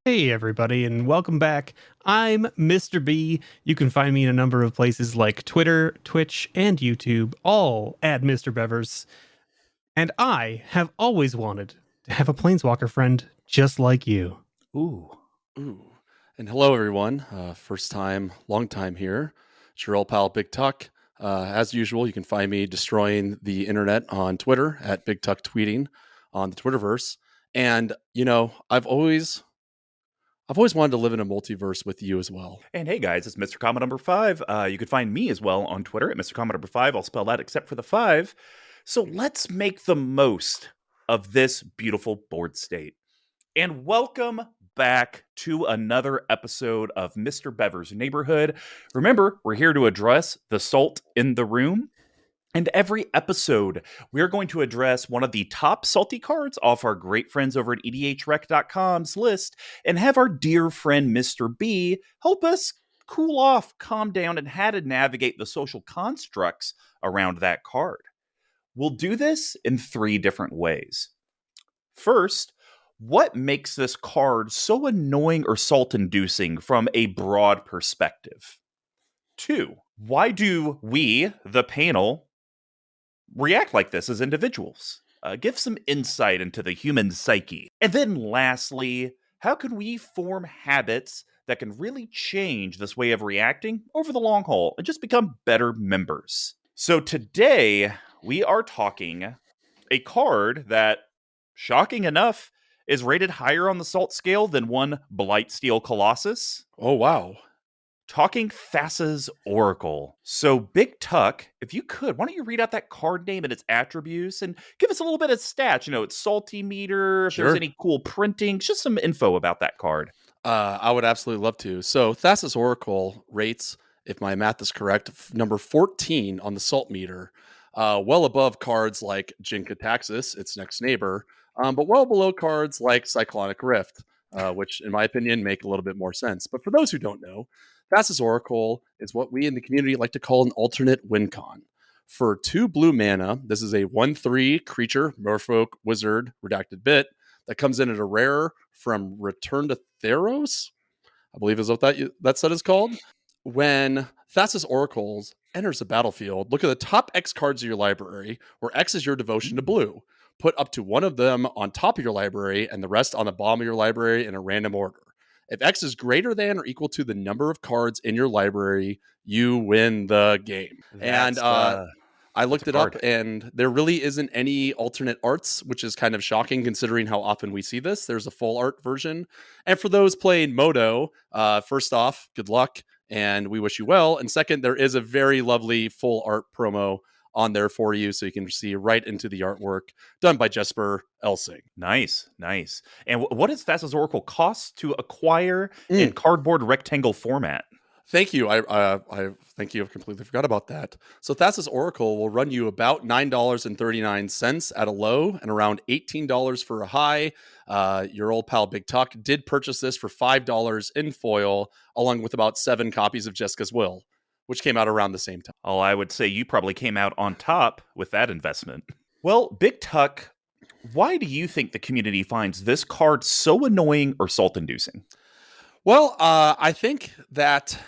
Hey everybody, and welcome back. I'm Mr. B. You can find me in a number of places like Twitter, Twitch, and YouTube, all at MrBevers. And I have always wanted to have a planeswalker friend just like you. Ooh. Ooh. And hello, everyone. First time, long time here. It's your old pal, BigTuck. As usual, you can find me destroying the internet on Twitter at BigTuck tweeting on the Twitterverse. And, I've always wanted to live in a multiverse with you as well. And hey guys, it's Mr. Comma number 5. You can find me as well on Twitter at Mr. Comma number 5. I'll spell that except for the 5. So let's make the most of this beautiful board state. And welcome back to another episode of MrBevers Neighborhood. Remember, we're here to address the salt in the room. And every episode, we're going to address one of the top salty cards off our great friends over at EDHREC.com's list and have our dear friend Mr. B help us cool off, calm down, and how to navigate the social constructs around that card. We'll do this in 3 different ways. First, what makes this card so annoying or salt-inducing from a broad perspective? 2, why do we, the panel, react like this as individuals? Give some insight into the human psyche. And then lastly, how can we form habits that can really change this way of reacting over the long haul and just become better members? So today, we are talking a card that, shocking enough, is rated higher on the salt scale than one Blightsteel Colossus. Oh, wow. Talking Thassa's Oracle. So, BigTuck, if you could, why don't you read out that card name and its attributes and give us a little bit of stats? Its salty meter, if there's any cool printing, just some info about that card. I would absolutely love to. So, Thassa's Oracle rates, if my math is correct, number 14 on the salt meter, well above cards like Jin-Gitaxias, its next neighbor, but well below cards like Cyclonic Rift, which, in my opinion, make a little bit more sense. But for those who don't know, Thassa's Oracle is what we in the community like to call an alternate win con. For 2 blue mana, this is a 1/3 creature, Merfolk, Wizard, Redacted Bit, that comes in at a rare from Return to Theros, I believe is what that set is called. When Thassa's Oracles enters the battlefield, look at the top X cards of your library, where X is your devotion to blue. Put up to 1 of them on top of your library and the rest on the bottom of your library in a random order. If X is greater than or equal to the number of cards in your library, you win the game. I looked it up, and there really isn't any alternate arts, which is kind of shocking considering how often we see this. There's a full art version. And for those playing Moto, first off, good luck, and we wish you well. And second, there is a very lovely full art promo on there for you, so you can see right into the artwork done by Jesper Elsing. Nice. And what does Thassa's Oracle cost to acquire in cardboard rectangle format? Thank you. I thank you. I completely forgot about that. So Thassa's Oracle will run you about $9.39 at a low and around $18 for a high. Your old pal BigTuck did purchase this for $5 in foil, along with about 7 copies of Jessica's Will, which came out around the same time. Oh, I would say you probably came out on top with that investment. Well, BigTuck, why do you think the community finds this card so annoying or salt-inducing? Well, I think that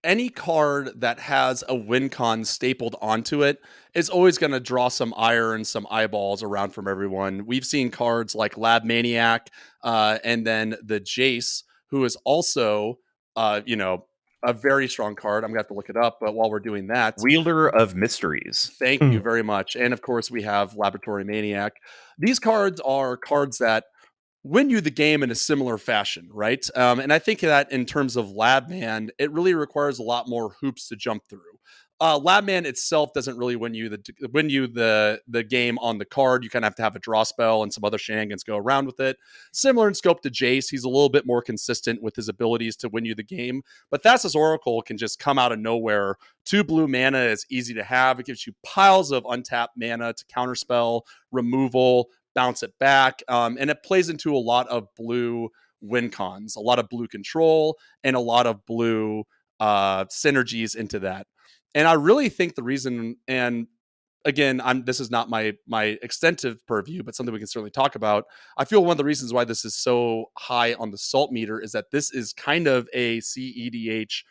any card that has a win con stapled onto it is always going to draw some ire and some eyeballs around from everyone. We've seen cards like Lab Maniac and then the Jace, who is also, a very strong card. I'm going to have to look it up, but while we're doing that... Wielder of Mysteries. Thank you very much. And of course, we have Laboratory Maniac. These cards are cards that win you the game in a similar fashion, right? And I think that in terms of Labman, it really requires a lot more hoops to jump through. Labman itself doesn't really win you the game on the card. You kind of have to have a draw spell and some other shenanigans go around with it. Similar in scope to Jace, he's a little bit more consistent with his abilities to win you the game. But Thassa's Oracle can just come out of nowhere. 2 blue mana is easy to have. It gives you piles of untapped mana to counterspell, removal, bounce it back, and it plays into a lot of blue win cons, a lot of blue control, and a lot of blue synergies into that. And I really think the reason, and again, this is not my extensive purview, but something we can certainly talk about. I feel one of the reasons why this is so high on the salt meter is that this is kind of a CEDH.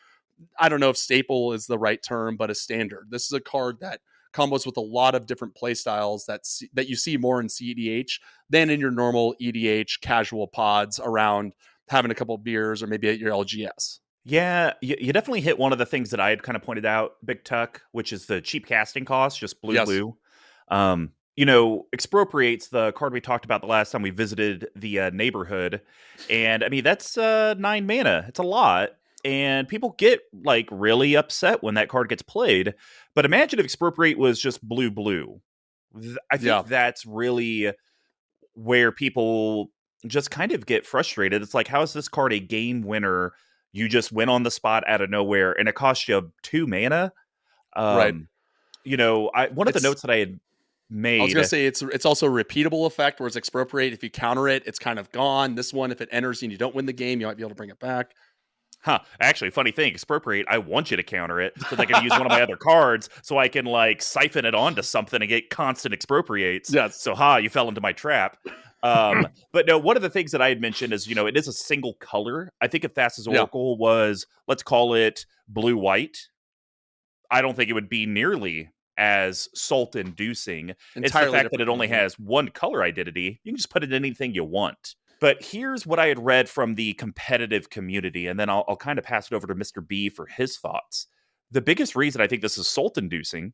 I don't know if staple is the right term, but a standard. This is a card that combos with a lot of different play styles that you see more in CEDH than in your normal EDH casual pods around having a couple of beers or maybe at your LGS. Yeah, you definitely hit one of the things that I had kind of pointed out, BigTuck, which is the cheap casting cost, just blue. Expropriate's the card we talked about the last time we visited the neighborhood. And I mean, that's 9 mana. It's a lot. And people get like really upset when that card gets played. But imagine if Expropriate was just blue. I think that's really where people just kind of get frustrated. It's like, how is this card a game winner? You just went on the spot out of nowhere, and it cost you 2 mana. Right. One of the notes that I had made. I was going to say it's also a repeatable effect, whereas Expropriate, if you counter it, it's kind of gone. This one, if it enters and you don't win the game, you might be able to bring it back. Actually, funny thing, Expropriate, I want you to counter it so that I can use one of my other cards so I can like siphon it onto something and get constant Expropriates. Yes. So you fell into my trap. But no, one of the things that I had mentioned is, it is a single color. I think if Thassa's Oracle was, let's call it blue-white, I don't think it would be nearly as salt-inducing. It's the fact that it only has one color identity. You can just put it in anything you want. But here's what I had read from the competitive community, and then I'll kind of pass it over to Mr. B for his thoughts. The biggest reason I think this is salt-inducing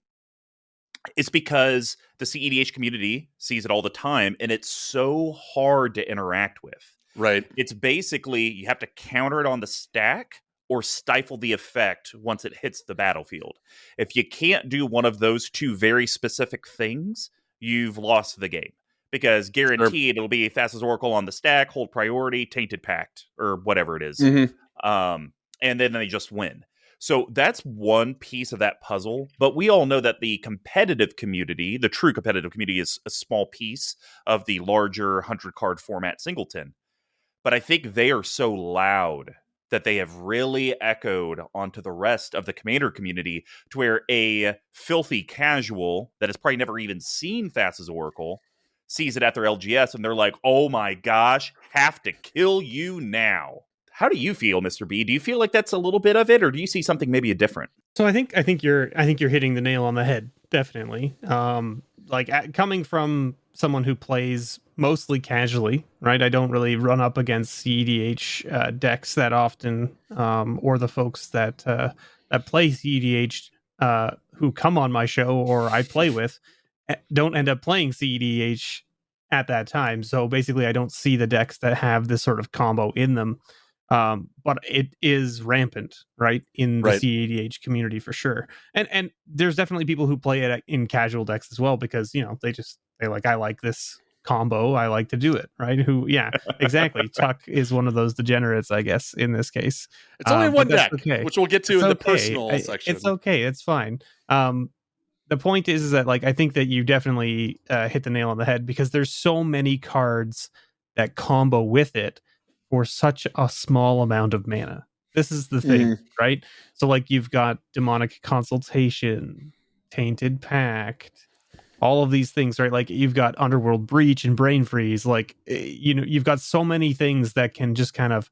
is because the CEDH community sees it all the time, and it's so hard to interact with. Right. It's basically you have to counter it on the stack or stifle the effect once it hits the battlefield. If you can't do one of those two very specific things, you've lost the game. Because guaranteed it'll be Thassa's Oracle on the stack, hold priority, Tainted Pact, or whatever it is. Mm-hmm. And then they just win. So that's one piece of that puzzle. But we all know that the competitive community, the true competitive community, is a small piece of the larger 100-card format singleton. But I think they are so loud that they have really echoed onto the rest of the Commander community to where a filthy casual that has probably never even seen Thassa's Oracle sees it at their LGS and they're like, oh my gosh, have to kill you now. How do you feel, Mr. B? Do you feel like that's a little bit of it, or do you see something maybe different? So I think you're hitting the nail on the head, definitely. Coming from someone who plays mostly casually, right? I don't really run up against CEDH decks that often, or the folks that play CEDH who come on my show or I play with don't end up playing CEDH at that time. So basically, I don't see the decks that have this sort of combo in them. But it is rampant, right, in the CEDH community for sure. And there's definitely people who play it in casual decks as well because, I like this combo, I like to do it, right? Exactly. Tuck is one of those degenerates, I guess, in this case. It's only one deck, which we'll get to in the personal section. It's okay. It's fine. The point is that, I think that you definitely hit the nail on the head because there's so many cards that combo with it for such a small amount of mana. This is the thing, right? So you've got Demonic Consultation, Tainted Pact, all of these things, right? You've got Underworld Breach and Brain Freeze. You've got so many things that can just kind of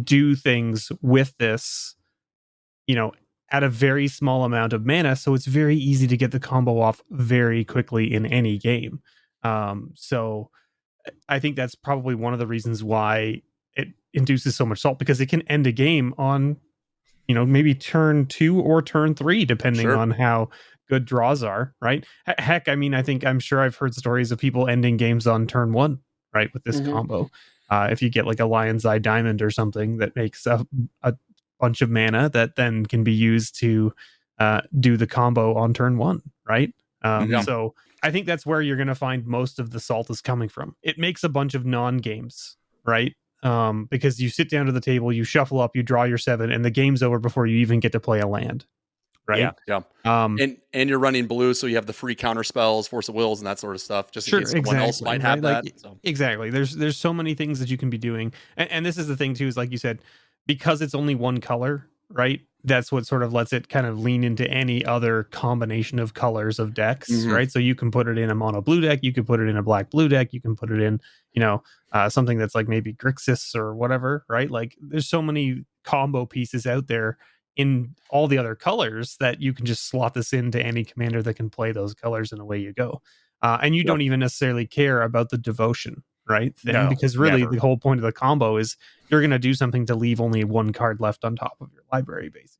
do things with this, at a very small amount of mana. So it's very easy to get the combo off very quickly in any game. So I think that's probably one of the reasons why it induces so much salt, because it can end a game on, maybe turn 2 or turn 3, depending on how good draws are, right? Heck, I'm sure I've heard stories of people ending games on turn 1, right, with this combo. If you get a Lion's Eye Diamond or something that makes a bunch of mana that then can be used to do the combo on turn 1, right? So I think that's where you're going to find most of the salt is coming from. It makes a bunch of non-games, right? Because you sit down to the table, you shuffle up, you draw your 7, and the game's over before you even get to play a land, right? Yeah. And you're running blue, so you have the free counter spells, Force of Wills, and that sort of stuff, just in case someone else might have that. Exactly. There's so many things that you can be doing, and this is the thing too, is like you said, because it's only one color, right? That's what sort of lets it kind of lean into any other combination of colors of decks, right? So you can put it in a mono blue deck, you can put it in a black blue deck, you can put it in, something that's like maybe Grixis or whatever, right? Like there's so many combo pieces out there in all the other colors that you can just slot this into any commander that can play those colors, and away you go. And you don't even necessarily care about the devotion, right? No, because really never. the whole point of the combo is you're going to do something to leave only one card left on top of your library, basically,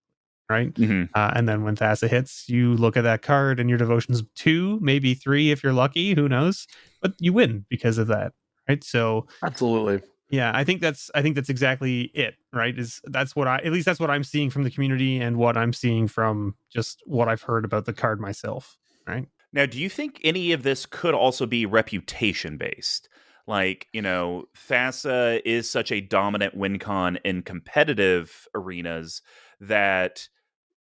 right? And then when Thassa hits, you look at that card and your devotion's 2, maybe 3 if you're lucky, who knows, but you win because of that, right? So Absolutely. yeah, I think that's exactly it, right? That's what I'm seeing from the community and what I'm seeing from just what I've heard about the card myself, right? Now, do you think any of this could also be reputation based? Like, Thassa is such a dominant win con in competitive arenas that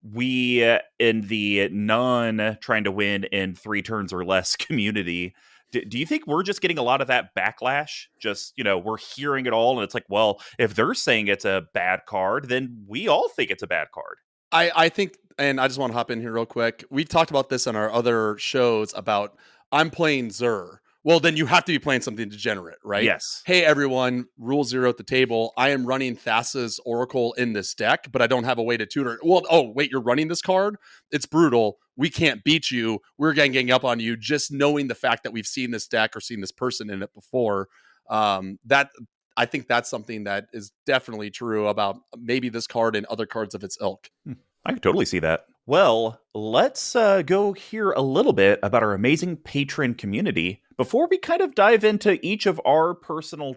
we, in the non trying to win in 3 turns or less community, do you think we're just getting a lot of that backlash? Just, we're hearing it all, and it's like, well, if they're saying it's a bad card, then we all think it's a bad card. I think, and I just want to hop in here real quick. We've talked about this on our other shows about I'm playing Zur. Well, then you have to be playing something degenerate, right? Yes. Hey, everyone, rule 0 at the table. I am running Thassa's Oracle in this deck, but I don't have a way to tutor. Well, oh, wait, you're running this card? It's brutal. We can't beat you. We're ganging up on you. Just knowing the fact that we've seen this deck or seen this person in it before, that I think that's something that is definitely true about maybe this card and other cards of its ilk. I could totally see that. Well, let's go hear a little bit about our amazing patron community before we kind of dive into each of our personal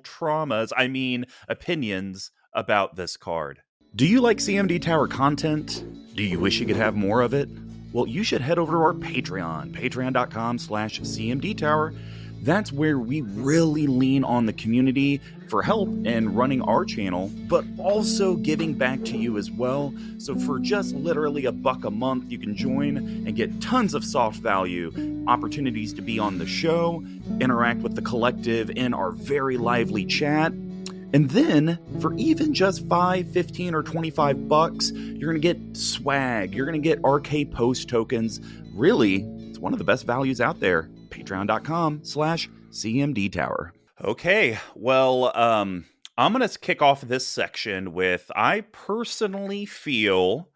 opinions about this card. Do you like CMDTower content? Do you wish you could have more of it? Well, you should head over to our Patreon, patreon.com/CMDTower. That's where we really lean on the community for help in running our channel, but also giving back to you as well. So for just literally $1 a month, you can join and get tons of soft value, opportunities to be on the show, interact with the collective in our very lively chat. And then for even just $5, $15, or $25, you're going to get swag. You're going to get RK Post tokens. Really, it's one of the best values out there. Patreon.com/CMDTower. Okay, well, I'm going to kick off this section with I personally feel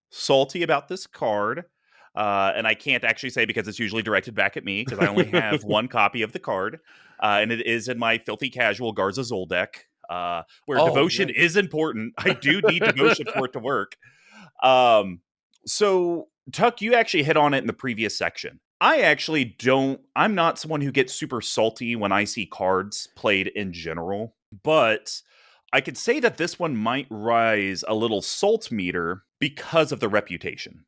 salty about this card. And I can't actually say because it's usually directed back at me because I only have one copy of the card. And it is in my Filthy Casual Garza Zol deck, where devotion is important. I do need devotion for it to work. So, Tuck, you actually hit on it in the previous section. I'm not someone who gets super salty when I see cards played in general, but I could say that this one might rise a little salt meter because of the reputation.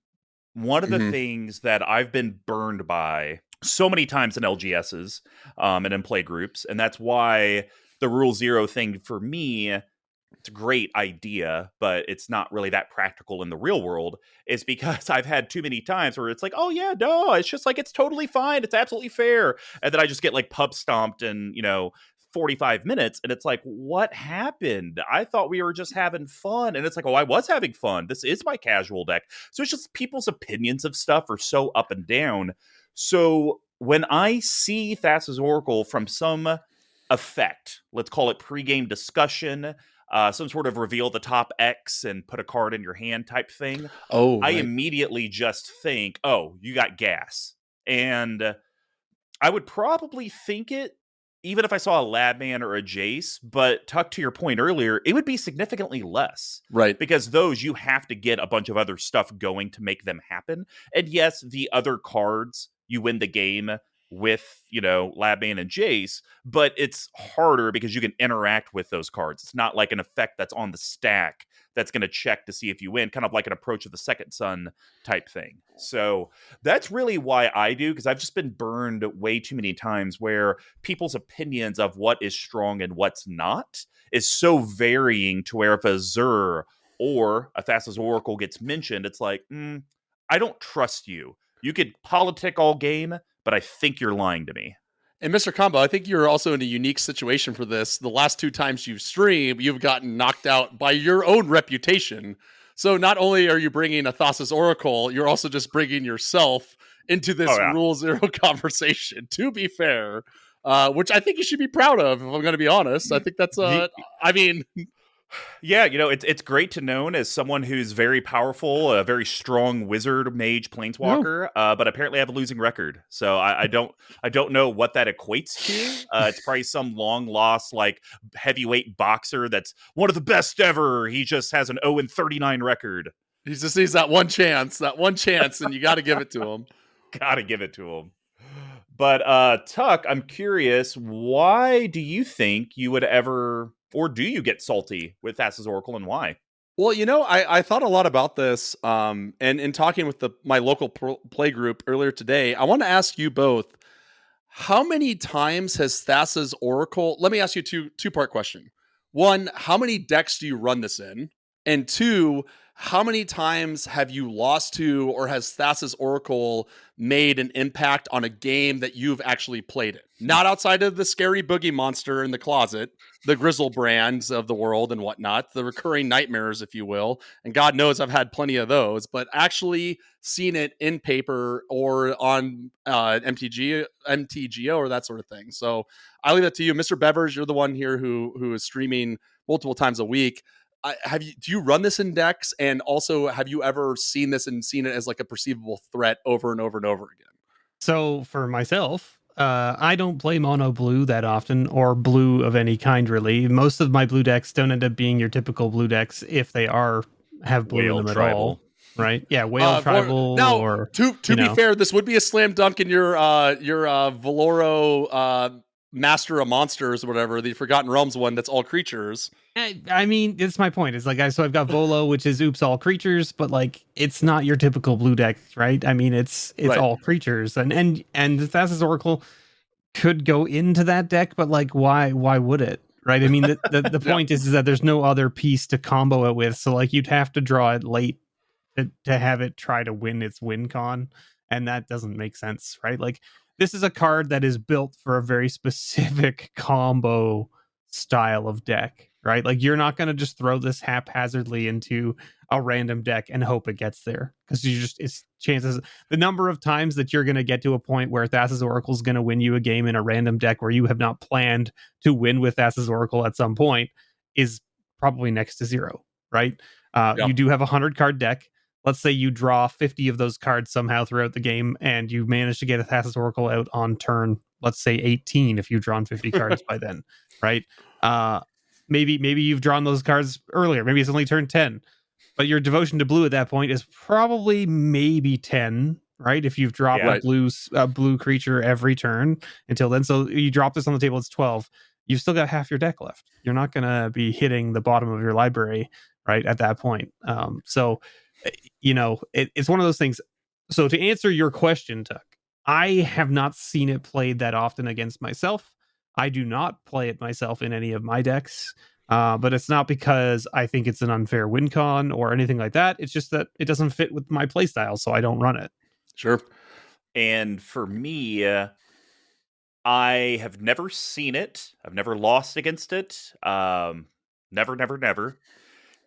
One of the things that I've been burned by so many times in LGSs and in play groups, and that's why the Rule 0 thing for me, it's a great idea, but it's not really that practical in the real world, is because I've had too many times where it's like, oh yeah, no, it's just like, it's totally fine. It's absolutely fair. And then I just get like pub stomped in, 45 minutes. And it's like, what happened? I thought we were just having fun. And it's like, oh, I was having fun. This is my casual deck. So it's just people's opinions of stuff are so up and down. So when I see Thassa's Oracle from some effect, let's call it pregame discussion, some sort of reveal the top X and put a card in your hand type thing. Oh, I immediately just think, oh, you got gas. And I would probably think it, even if I saw a Labman or a Jace, but Tuck, to your point earlier, it would be significantly less. Right. Because those, you have to get a bunch of other stuff going to make them happen. And yes, the other cards, you win the game with, Labman and Jace, but it's harder because you can interact with those cards. It's not like an effect that's on the stack that's going to check to see if you win, kind of like an Approach of the Second Sun type thing. So that's really why I do, because I've just been burned way too many times where people's opinions of what is strong and what's not is so varying to where if a Zur or a Thassa's Oracle gets mentioned, it's like, I don't trust you. You could politic all game, but I think you're lying to me. And Mr. Combo, I think you're also in a unique situation for this. The last 2 times you've streamed, you've gotten knocked out by your own reputation. So not only are you bringing a Thassa's Oracle, you're also just bringing yourself into this Oh, yeah. Rule Zero conversation, to be fair, which I think you should be proud of, if I'm going to be honest. I think that's, The- I mean, Yeah, it's great to know as someone who's very powerful, a very strong wizard, mage, planeswalker, but apparently I have a losing record. So I don't know what that equates to. It's probably some long lost like heavyweight boxer that's one of the best ever. He just has an 0-39 record. he just needs that one chance, and you got to give it to him. Gotta give it to him. But Tuck, I'm curious, why do you think you would ever, or do you get salty with Thassa's Oracle, and why? Well, I thought a lot about this, and in talking with my local play group earlier today, I want to ask you both: how many times has Thassa's Oracle? Let me ask you two-part question. One, how many decks do you run this in? And two, how many times have you lost to, or has Thassa's Oracle made an impact on a game that you've actually played it? Not outside of the scary boogie monster in the closet, the Grizzle brands of the world and whatnot, the recurring nightmares, if you will. And God knows I've had plenty of those, but actually seen it in paper or on MTGO or that sort of thing. So I leave that to you, MrBevers. You're the one here who is streaming multiple times a week. Do you run this in decks? And also, have you ever seen this and seen it as like a perceivable threat over and over and over again? So for myself, I don't play mono blue that often, or blue of any kind really. Most of my blue decks don't end up being your typical blue decks if they have blue Whale in them tribal. at all. Right? Yeah, whale tribal. Now, or to be fair, this would be a slam dunk in your Valoro Master of Monsters or whatever, the Forgotten Realms one that's all creatures. I mean, it's my point. It's like so I've got Volo, which is oops all creatures, but like it's not your typical blue deck, right? I mean, it's Right. all creatures, and Thassa's Oracle could go into that deck, but like why would it? Right? I mean, the point is that there's no other piece to combo it with, so like you'd have to draw it late to have it try to win its win con, and that doesn't make sense, right? Like this is a card that is built for a very specific combo style of deck, right? Like you're not going to just throw this haphazardly into a random deck and hope it gets there, because it's chances, the number of times that you're going to get to a point where Thassa's Oracle is going to win you a game in a random deck where you have not planned to win with Thassa's Oracle at some point is probably next to zero, right? You do have a 100-card deck. Let's say you draw 50 of those cards somehow throughout the game, and you manage to get a Thassa's Oracle out on turn, let's say 18, if you've drawn 50 cards by then, right? Maybe you've drawn those cards earlier. Maybe it's only turn 10, but your devotion to blue at that point is probably maybe 10, right? If you've dropped a blue creature every turn until then. So you drop this on the table, it's 12. You've still got half your deck left. You're not going to be hitting the bottom of your library, right, at that point. It's one of those things. So to answer your question, Tuck, I have not seen it played that often against myself. I do not play it myself in any of my decks, but it's not because I think it's an unfair win con or anything like that. It's just that it doesn't fit with my playstyle, so I don't run it. Sure. And for me, I have never seen it. I've never lost against it. Never.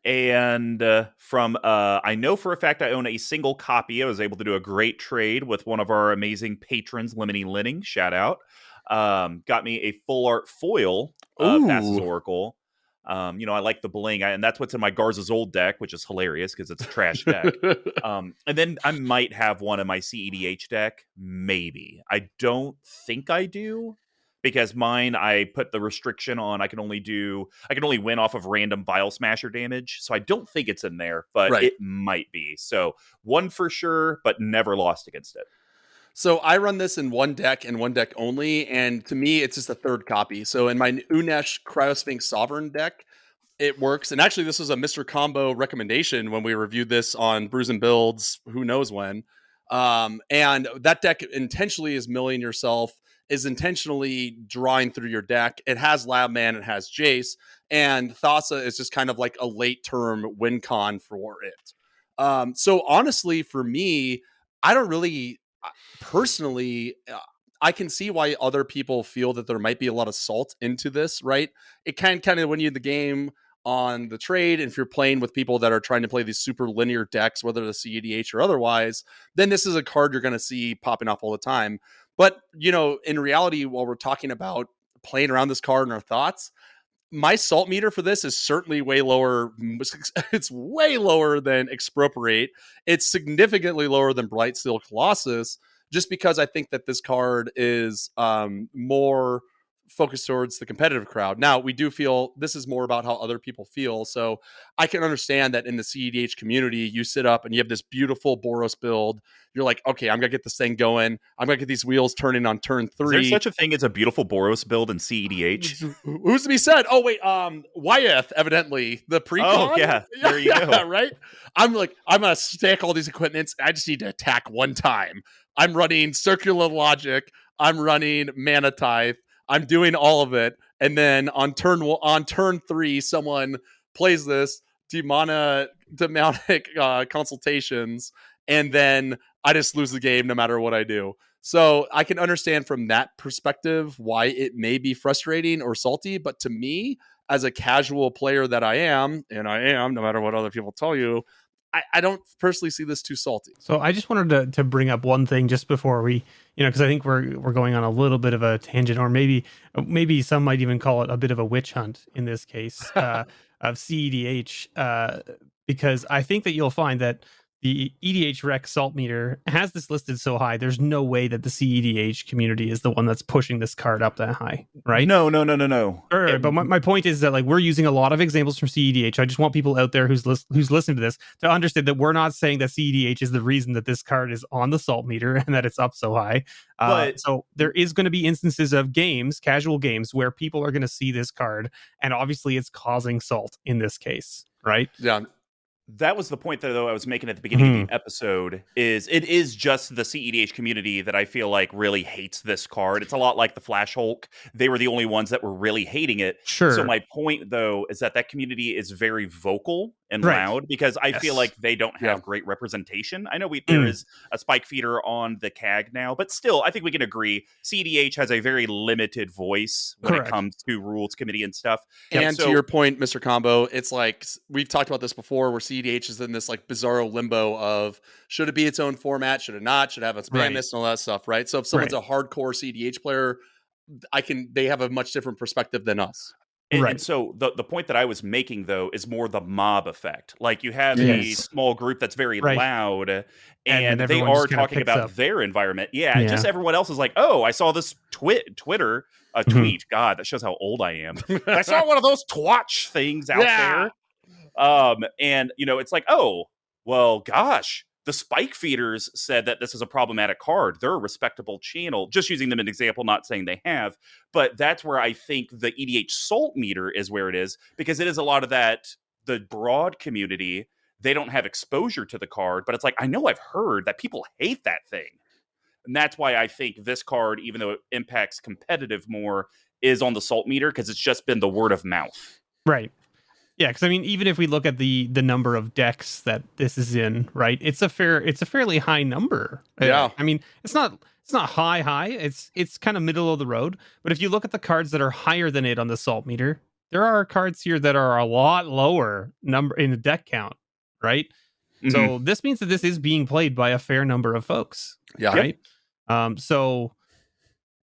And I know for a fact I own a single copy. I was able to do a great trade with one of our amazing patrons, Lemony Linning. Shout out. Got me a full art foil of Thassa's Oracle. I like the bling, and that's what's in my Garza's old deck, which is hilarious because it's a trash deck. And then I might have one in my CEDH deck. Maybe. I don't think I do. Because mine, I put the restriction on. I can only win off of random Vial Smasher damage. So I don't think it's in there, but it might be. So one for sure, but never lost against it. So I run this in one deck and one deck only, and to me, it's just a third copy. So in my Unesh Cryosphinx Sovereign deck, it works. And actually, this was a Mr. Combo recommendation when we reviewed this on Brews and Builds, who knows when. And that deck intentionally is milling yourself, is intentionally drawing through your deck. It has Labman, it has Jace, and Thassa is just kind of like a late term win con for it. So honestly, for me, I don't really personally, I can see why other people feel that there might be a lot of salt into this, right? It can kind of win you the game on the trade, and if you're playing with people that are trying to play these super linear decks, whether the CEDH or otherwise, then this is a card you're going to see popping off all the time. But, in reality, while we're talking about playing around this card and our thoughts, my salt meter for this is certainly way lower. It's way lower than Expropriate. It's significantly lower than Blightsteel Colossus, just because I think that this card is more focused towards the competitive crowd. Now, we do feel this is more about how other people feel. So I can understand that in the CEDH community, you sit up and you have this beautiful Boros build. You're like, okay, I'm going to get this thing going. I'm going to get these wheels turning on turn 3. Is there such a thing as a beautiful Boros build in CEDH? Who's to be said? Oh, wait, Wyeth, evidently. The pre-con? Oh, yeah. There you go. Right? I'm like, I'm going to stack all these equipments. I just need to attack one time. I'm running Circular Logic. I'm running Mana Tithe. I'm doing all of it, and then on turn 3, someone plays this demonic consultations, and then I just lose the game no matter what I do. So I can understand from that perspective why it may be frustrating or salty, but to me, as a casual player that I am, and I am, no matter what other people tell you, I don't personally see this too salty. So I just wanted to bring up one thing just before we, because I think we're going on a little bit of a tangent, or maybe some might even call it a bit of a witch hunt in this case of CEDH, because I think that you'll find that the EDH Rec salt meter has this listed so high. There's no way that the CEDH community is the one that's pushing this card up that high, right? No. Sure, but my point is that we're using a lot of examples from CEDH. I just want people out there who's listening to this to understand that we're not saying that CEDH is the reason that this card is on the salt meter and that it's up so high. But so there is going to be instances of casual games, where people are going to see this card, and obviously it's causing salt in this case, right? Yeah. That was the point, though, I was making at the beginning of the episode, is it is just the CEDH community that I feel like really hates this card. It's a lot like the Flash Hulk. They were the only ones that were really hating it. Sure. So my point, though, is that community is very vocal and Right. loud, because I feel like they don't have great representation. I know there is a spike feeder on the CAG now, but still, I think we can agree CEDH has a very limited voice when Correct. it comes to rules committee and stuff. And to your point, Mr. Combo, it's like we've talked about this before, where CEDH is in this bizarro limbo of should it be its own format, should it not, should it have its ban list and all that stuff, right? So if someone's a hardcore CEDH player, they have a much different perspective than us. And so the point that I was making, though, is more the mob effect. Like, you have a small group that's very loud, and they are talking about their environment. Yeah, just everyone else is like, oh, I saw this Twitter tweet. God, that shows how old I am. I saw one of those twatch things out there. And, it's like, oh, well, gosh. The spike feeders said that this is a problematic card. They're a respectable channel. Just using them as an example, not saying they have. But that's where I think the EDH salt meter is where it is, because it is a lot of that, the broad community, they don't have exposure to the card. But it's like, I know I've heard that people hate that thing. And that's why I think this card, even though it impacts competitive more, is on the salt meter, because it's just been the word of mouth. Right. Yeah, because even if we look at the number of decks that this is in, right, it's a fairly high number. Yeah, I mean, it's not high. It's kind of middle of the road. But if you look at the cards that are higher than it on the salt meter, there are cards here that are a lot lower number in the deck count, right? Mm-hmm. So this means that this is being played by a fair number of folks. Yeah. Right. So.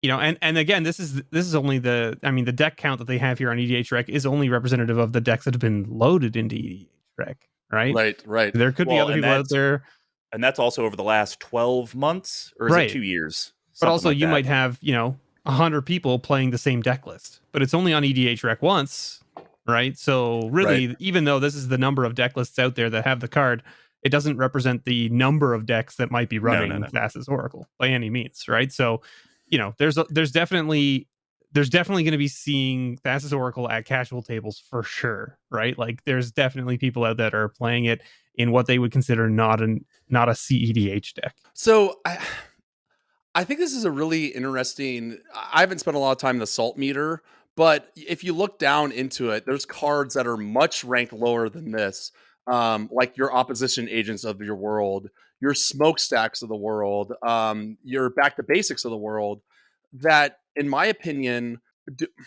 And again, this is only the deck count that they have here on EDH Rec is only representative of the decks that have been loaded into EDH Rec, right? Right. There could be other people out there. And that's also over the last 12 months, or is it 2 years? But also you might have, 100 people playing the same deck list, but it's only on EDH Rec once, right? So really, even though this is the number of deck lists out there that have the card, it doesn't represent the number of decks that might be running Thassa's Oracle by any means, right? So there's definitely going to be seeing Thassa's Oracle at casual tables for sure, right? Like, there's definitely people out there that are playing it in what they would consider not a CEDH deck. So I think this is a really interesting. I haven't spent a lot of time in the salt meter, but if you look down into it, there's cards that are much ranked lower than this, like your opposition agents of your world, your smokestacks of the world, your back to basics of the world, that, in my opinion,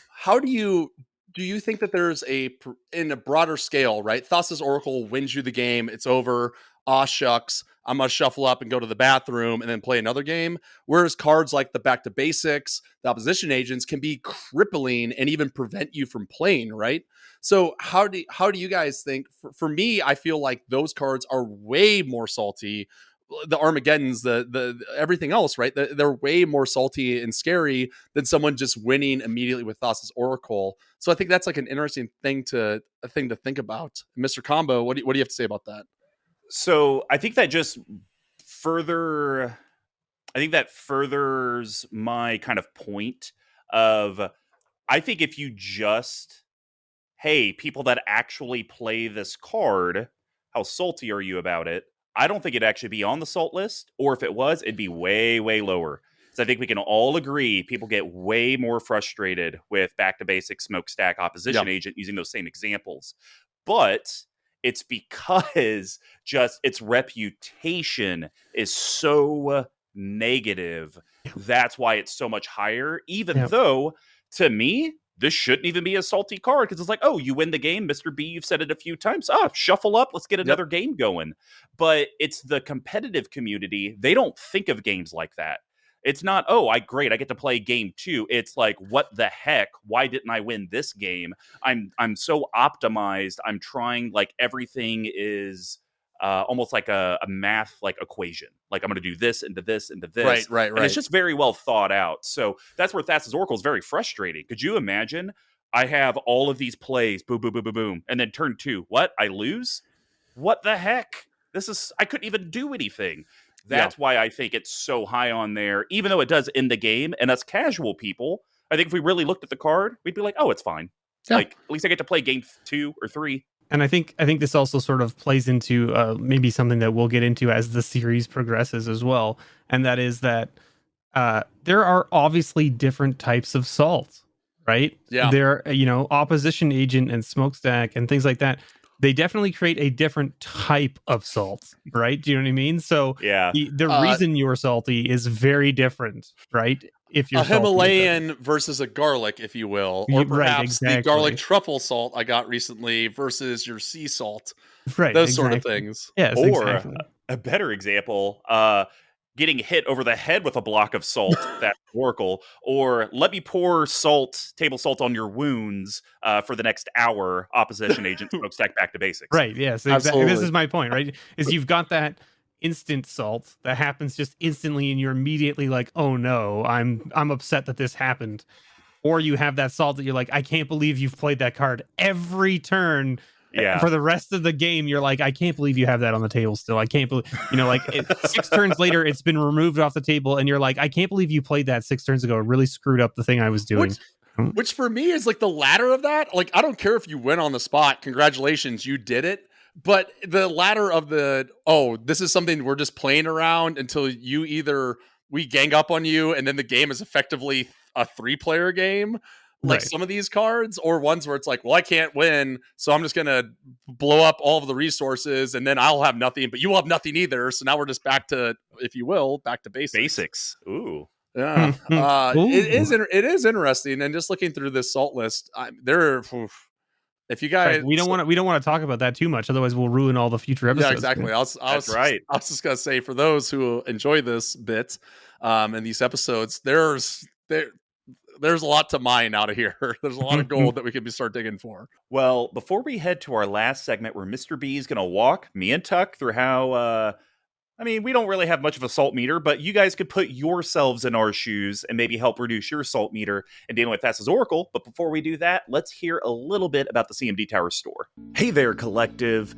how do you do you think that there's in a broader scale, right? Thassa's Oracle wins you the game. It's over. Aw, shucks. I'm going to shuffle up and go to the bathroom and then play another game. Whereas cards like the Back to Basics, the Opposition Agents can be crippling and even prevent you from playing, right? So how do you guys think? For me, I feel like those cards are way more salty. The Armageddons, the everything else, right? They're way more salty and scary than someone just winning immediately with Thassa's Oracle. So I think that's like an interesting thing to think about. Mr. Combo, what do you have to say about that? So I think that furthers my kind of point of, I think if you just, hey, people that actually play this card, how salty are you about it? I don't think it'd actually be on the salt list, or if it was, it'd be way, way lower. So I think we can all agree people get way more frustrated with Back to Basics, Smokestack, Opposition Agent using those same examples. But it's because just its reputation is so negative. That's why it's so much higher, even though, to me, this shouldn't even be a salty card, because it's like, oh, you win the game, Mr. B, you've said it a few times. Shuffle up, let's get another game going. But it's the competitive community. They don't think of games like that. It's not, oh, I get to play game 2. It's like, what the heck? Why didn't I win this game? I'm so optimized. I'm trying, like, everything is almost like a math like equation. Like, I'm going to do this into this into this. Right. And it's just very well thought out. So that's where Thassa's Oracle is very frustrating. Could you imagine? I have all of these plays, boom, boom, boom, boom, boom, and then turn 2. What? I lose? What the heck? I couldn't even do anything. That's why I think it's so high on there, even though it does end the game. And us casual people, I think if we really looked at the card, we'd be like, oh, it's fine. Yeah. Like, at least I get to play game 2 or 3. And I think this also sort of plays into maybe something that we'll get into as the series progresses as well. And that is that there are obviously different types of salt, right? Yeah. There, Opposition Agent and Smokestack and things like that. They definitely create a different type of salt, right? Do you know what I mean? So the reason you're salty is very different, right? If you're a Himalayan versus a garlic, if you will, or perhaps the garlic truffle salt I got recently versus your sea salt, right? Those sort of things. Yes, or a better example, getting hit over the head with a block of salt, that Oracle, or let me pour table salt on your wounds for the next hour, Opposition Agent, Smokestack, Back to Basics. Right, yes, exactly. This is my point, right? Is you've got that instant salt that happens just instantly and you're immediately like, oh no, I'm upset that this happened. Or you have that salt that you're like, I can't believe you've played that card every turn. Yeah. For the rest of the game, you're like, I can't believe you have that on the table still. I can't believe, 6 turns later, it's been removed off the table. And you're like, I can't believe you played that 6 turns ago. It really screwed up the thing I was doing. Which for me is like the latter of that. Like, I don't care if you win on the spot. Congratulations, you did it. But the latter of this is something we're just playing around until we gang up on you. And then the game is effectively a 3-player game. Like some of these cards, or ones where it's like, well, I can't win, so I'm just gonna blow up all of the resources, and then I'll have nothing, but you will have nothing either. So now we're just back to, if you will, back to basics. Ooh, yeah. It is interesting, and just looking through this salt list, if you guys, we don't want to talk about that too much, otherwise we'll ruin all the future episodes. Yeah, exactly. That's right. I was just gonna say, for those who enjoy this bit, and these episodes, there's a lot to mine out of here. There's a lot of gold that we could start digging for. Well, before we head to our last segment where Mr. B is going to walk me and Tuck through how, we don't really have much of a salt meter, but you guys could put yourselves in our shoes and maybe help reduce your salt meter and dealing with Thassa's Oracle. But before we do that, let's hear a little bit about the CMDTower store. Hey there, collective.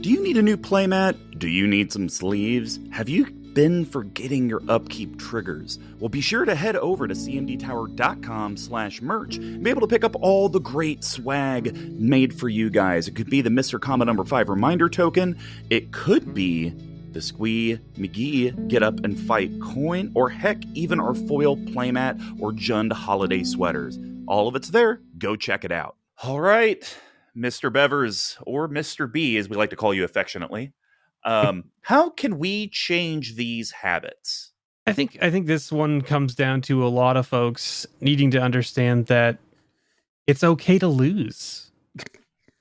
Do you need a new playmat? Do you need some sleeves? Have you been forgetting your upkeep triggers? Well, be sure to head over to cmdtower.com/merch and be able to pick up all the great swag made for you guys. It could be the Mr. Comma number 5 reminder token. It could be the Squee McGee Get Up and Fight coin, or heck, even our foil playmat or Jund holiday sweaters. All of it's there. Go check it out. All right, MrBevers, or Mr. B, as we like to call you affectionately. How can we change these habits? I think this one comes down to a lot of folks needing to understand that it's okay to lose,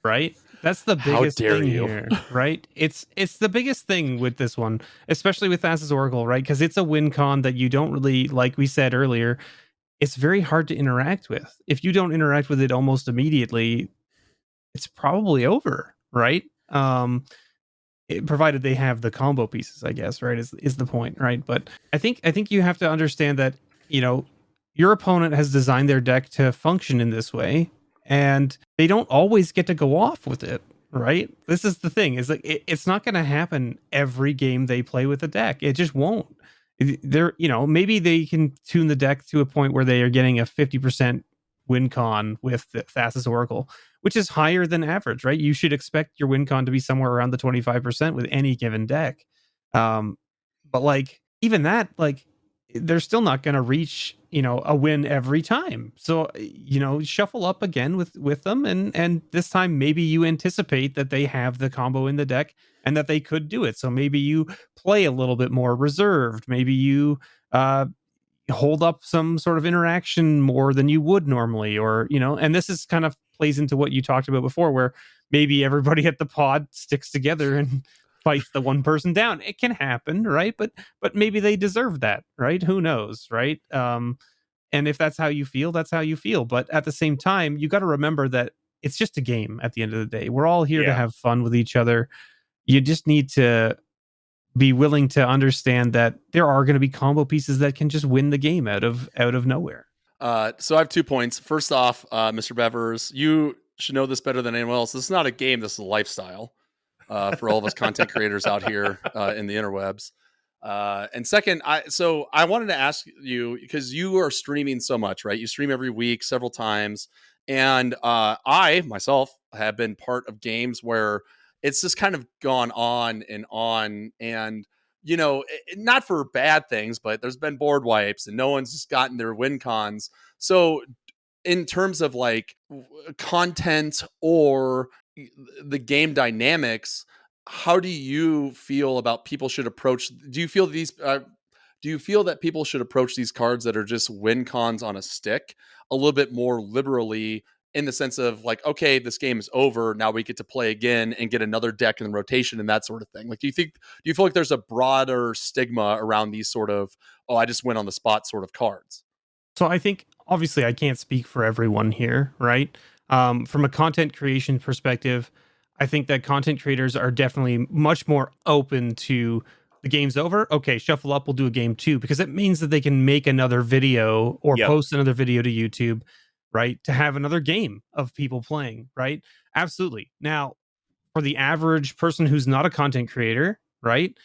right? That's the How biggest dare thing you? here, right? It's the biggest thing with this one, especially with Thassa's Oracle, right? Because it's a win con that you don't really, like we said earlier, it's very hard to interact with. If you don't interact with it almost immediately, it's probably over, right? Provided they have the combo pieces, I guess, right? Is the point, right? But I think you have to understand that, you know, your opponent has designed their deck to function in this way, and they don't always get to go off with it, right? This is the thing, is like it's not going to happen every game they play with the deck. It just won't. They're, you know, maybe they can tune the deck to a point where they are getting a 50% win con with the Thassa's Oracle, which is higher than average, right? You should expect your win con to be somewhere around the 25% with any given deck. But like, even that, like, they're still not going to reach, you know, a win every time. So, you know, shuffle up again with them, and this time maybe you anticipate that they have the combo in the deck and that they could do it. So maybe you play a little bit more reserved. Maybe you uh hold up some sort of interaction more than you would normally, or, you know, and this is kind of plays into what you talked about before, where maybe everybody at the pod sticks together and fights the one person down. It can happen, right? But maybe they deserve that, right? Who knows, right? And if that's how you feel, that's how you feel. But at the same time, you got to remember that it's just a game at the end of the day. We're all here to Yeah. have fun with each other. You just need to be willing to understand that there are going to be combo pieces that can just win the game out of nowhere. So I have 2 points. First off, Mr. Bevers, you should know this better than anyone else. This is not a game. This is a lifestyle for all of us content creators out here in the interwebs. And second, I wanted to ask you, because you are streaming so much, right? You stream every week, several times, and I myself have been part of games where it's just kind of gone on, and you know, not for bad things, but there's been board wipes, and no one's just gotten their win cons. So, in terms of like content or the game dynamics, how do you feel about people should approach? Do you feel these? Do you feel that people should approach these cards that are just win cons on a stick a little bit more liberally, in the sense of like, okay, this game is over, now we get to play again and get another deck in rotation and that sort of thing? Like, do you feel like there's a broader stigma around these sort of, oh, I just win on the spot sort of cards? So I think, obviously, I can't speak for everyone here, right? From a content creation perspective, I think that content creators are definitely much more open to the game's over. Okay, shuffle up, we'll do a game two, because it means that they can make another video or Yep. post another video to YouTube, right? To have another game of people playing, right? Absolutely. Now, for the average person who's not a content creator, right?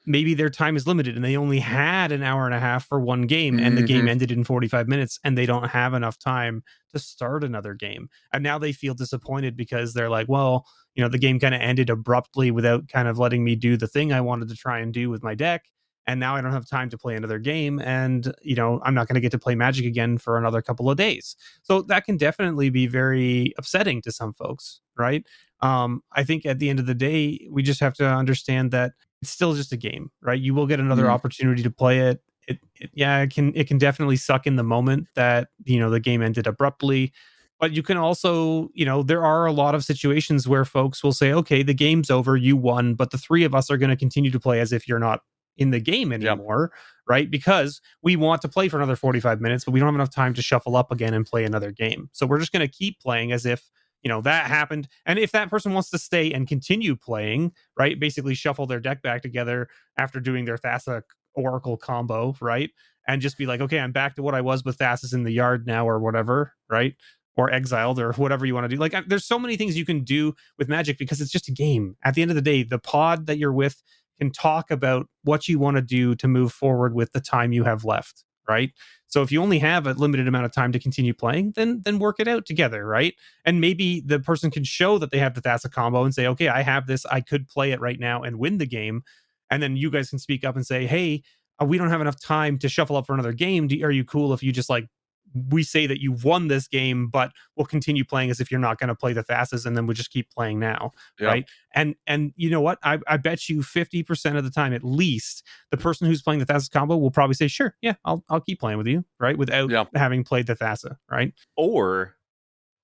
Maybe their time is limited and they only had an hour and a half for one game, and the game Mhm. ended in 45 minutes and they don't have enough time to start another game. And now they feel disappointed because they're like, well, you know, the game kind of ended abruptly without kind of letting me do the thing I wanted to try and do with my deck. And now I don't have time to play another game. And, you know, I'm not going to get to play Magic again for another couple of days. So that can definitely be very upsetting to some folks, right? I think at the end of the day, we just have to understand that it's still just a game, right? You will get another Mhm. opportunity to play it. Yeah, it can definitely suck in the moment that, you know, the game ended abruptly. But you can also, you know, there are a lot of situations where folks will say, okay, the game's over, you won, but the three of us are going to continue to play as if you're not in the game Yeah. anymore, right? Because we want to play for another 45 minutes, but we don't have enough time to shuffle up again and play another game. So we're just going to keep playing as if, you know, that happened. And if that person wants to stay and continue playing, right, basically shuffle their deck back together after doing their Thassa Oracle combo, right, and just be like, okay, I'm back to what I was with Thassa's in the yard now, or whatever, right, or exiled, or whatever you want to do. Like, there's so many things you can do with Magic because it's just a game. At the end of the day, the pod that you're with can talk about what you want to do to move forward with the time you have left, right? So if you only have a limited amount of time to continue playing, then work it out together, right? And maybe the person can show that they have the Thassa combo and say, okay, I have this, I could play it right now and win the game. And then you guys can speak up and say, hey, we don't have enough time to shuffle up for another game. Are you cool if you just, like, we say that you won this game, but we'll continue playing as if you're not going to play the Thassas, and then we just keep playing now, Yeah. right? And you know what? I bet you 50% of the time, at least, the person who's playing the Thassa combo will probably say, sure, yeah, I'll keep playing with you, right? Without Yeah. having played the Thassa, right? Or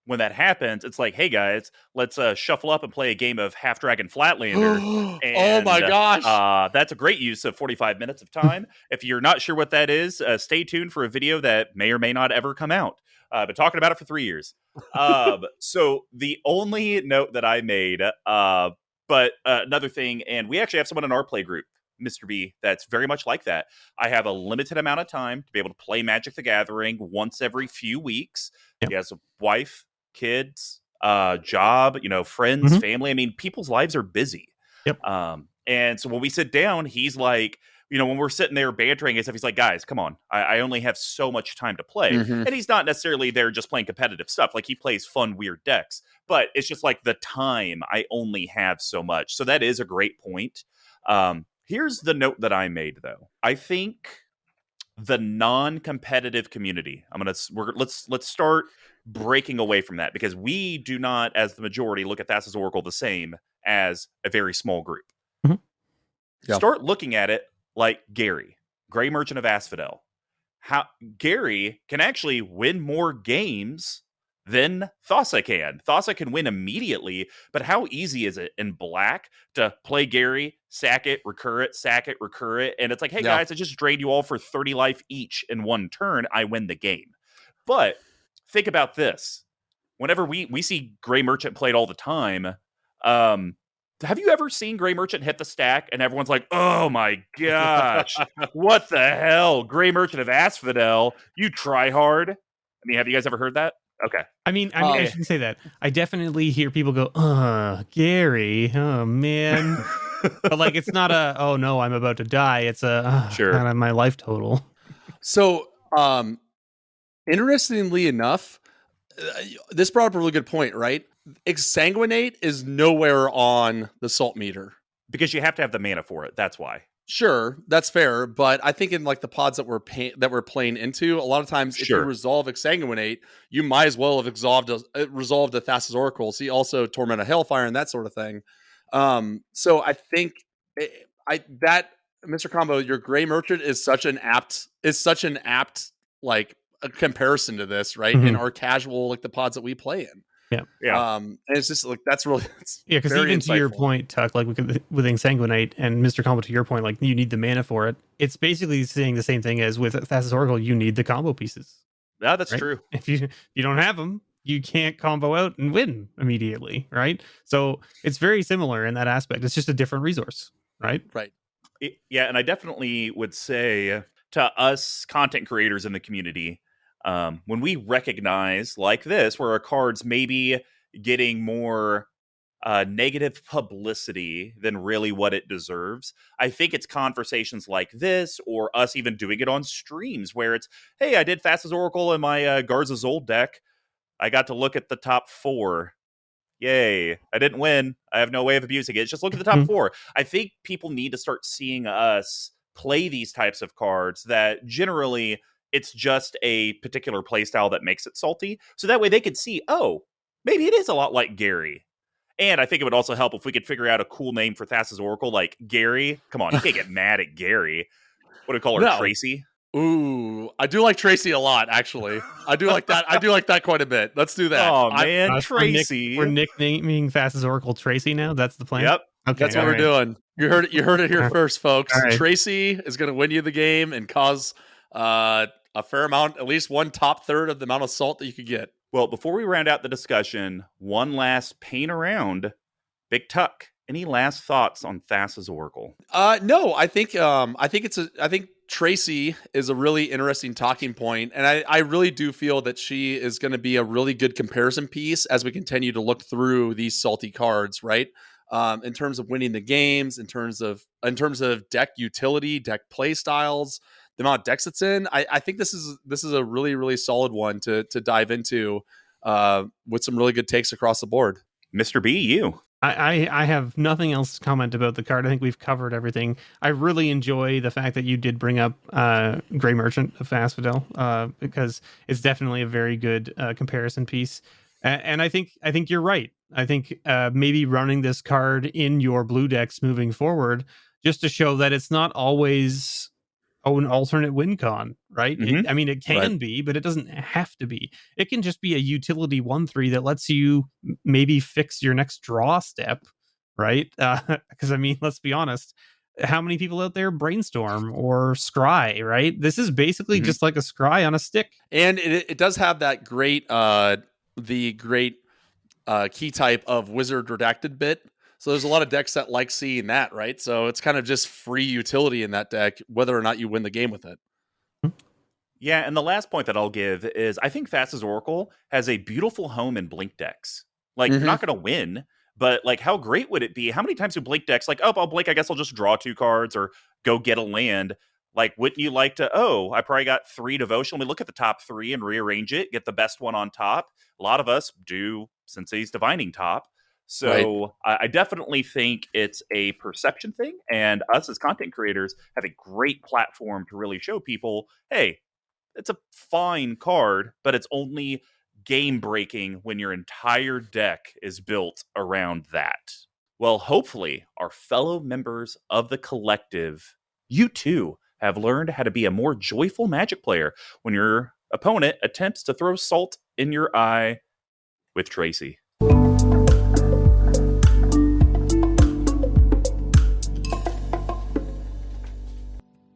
when that happens, it's like, hey guys, let's shuffle up and play a game of Half Dragon Flatlander. Oh my And gosh. that's a great use of 45 minutes of time. If you're not sure what that is, stay tuned for a video that may or may not ever come out. Been talking about it for 3 years. So the only note that I made, but another thing, and we actually have someone in our play group, Mr. B, that's very much like that. I have a limited amount of time to be able to play Magic the Gathering once every few weeks. Yep. He has a wife, kids, job, friends, family. I mean, people's lives are busy. Yep. And so when we sit down, he's like, when we're sitting there bantering and stuff, he's like, guys, come on. I only have so much time to play. And he's not necessarily there just playing competitive stuff. Like, he plays fun, weird decks. But it's just like the time, I only have so much. So that is a great point. Here's the note that I made, though. I think the non-competitive community, let's start breaking away from that, because we do not, as the majority, look at Thassa's Oracle the same as a very small group. Mm-hmm. Yeah. Start looking at it like Gary, Gray Merchant of Asphodel. How Gary can actually win more games than Thassa can. Thassa can win immediately, but how easy is it in black to play Gary, sack it, recur it, sack it, recur it? And it's like, hey guys, I just drained you all for 30 life each in one turn. I win the game. But think about this. Whenever we see Gray Merchant played all the time, have you ever seen Gray Merchant hit the stack and everyone's like, oh my gosh, what the hell? Gray Merchant of Asphodel, you try hard. I mean, have you guys ever heard that? Okay. I mean, I shouldn't say that. I definitely hear people go, Gary, oh man. But like, it's not oh no, I'm about to die. It's sure. God, my life total. So, interestingly enough, this brought up a really good point, right? Exsanguinate is nowhere on the salt meter. Because you have to have the mana for it. That's why. Sure, that's fair, but I think in like the pods that we're playing into, a lot of times if you resolve Exsanguinate, you might as well have resolved a Thassa's Oracle. See, also Torment of Hailfire and that sort of thing. So I think that Mr. Combo, your Gray Merchant is such an apt like a comparison to this, right? In our casual, like the pods that we play in. Yeah. And it's just like that's really because even to your point, Tuck, like with Exsanguinate, and Mr. Combo, to your point, like you need the mana for it. It's basically saying the same thing as with Thassa's Oracle. You need the combo pieces. Yeah, that's true. If you don't have them, you can't combo out and win immediately, right? So it's very similar in that aspect. It's just a different resource, right? Right. Yeah, and I definitely would say to us content creators in the community, when we recognize like this, where a card's maybe getting more negative publicity than really what it deserves, I think it's conversations like this, or us even doing it on streams, where it's, hey, I did Thassa's Oracle in my Garza Zold deck. I got to look at the top 4. Yay. I didn't win. I have no way of abusing it. Just look at the top 4. I think people need to start seeing us play these types of cards that generally it's just a particular playstyle that makes it salty. So that way they could see, oh, maybe it is a lot like Gary. And I think it would also help if we could figure out a cool name for Thassa's Oracle, like Gary. Come on, you can't get mad at Gary. What do we call her? No. Tracy? Ooh, I do like Tracy a lot, actually. I do like that. I do like that quite a bit. Let's do that. Oh, man, Tracy. We're nicknaming Thassa's Oracle Tracy now? That's the plan? Yep. Okay, that's what we're doing. You heard it here first, folks. Right. Tracy is going to win you the game and cause a fair amount, at least one top third of the amount of salt that you could get. Well, before we round out the discussion, one last paint around. BigTuck, any last thoughts on Thassa's Oracle? No, I think Tracy is a really interesting talking point, and I really do feel that she is going to be a really good comparison piece as we continue to look through these salty cards, right? In terms of winning the games, in terms of deck utility, deck play styles, the amount of decks it's in. I think this is a really, really solid one to dive into with some really good takes across the board. Mr. B, you. I have nothing else to comment about the card. I think we've covered everything. I really enjoy the fact that you did bring up Gray Merchant of Asphodel because it's definitely a very good comparison piece. And I think you're right. I think maybe running this card in your blue decks moving forward, just to show that it's not always an alternate win con, right? Mhm. I mean, it can Right. be, but it doesn't have to be. It can just be a utility 1-3 that lets you maybe fix your next draw step, right? Because I mean, let's be honest, how many people out there brainstorm or scry, right? This is basically Mhm. just like a scry on a stick. And it does have that great the great key type of wizard redacted bit. So there's a lot of decks that like seeing that, right? So it's kind of just free utility in that deck, whether or not you win the game with it. Yeah, and the last point that I'll give is I think Thassa's Oracle has a beautiful home in Blink decks. Like, you're Mhm. not going to win, but like, how great would it be? How many times do Blink decks like, oh, I'll Blink, I guess I'll just draw 2 cards or go get a land? Like, wouldn't you like to, oh, I probably got 3 devotion. Let me look at the top 3 and rearrange it, get the best one on top. A lot of us do Sensei's Divining top. Right. So I definitely think it's a perception thing. And us as content creators have a great platform to really show people, hey, it's a fine card, but it's only game breaking when your entire deck is built around that. Well, hopefully, our fellow members of the collective, you too, have learned how to be a more joyful Magic player when your opponent attempts to throw salt in your eye with Tracy.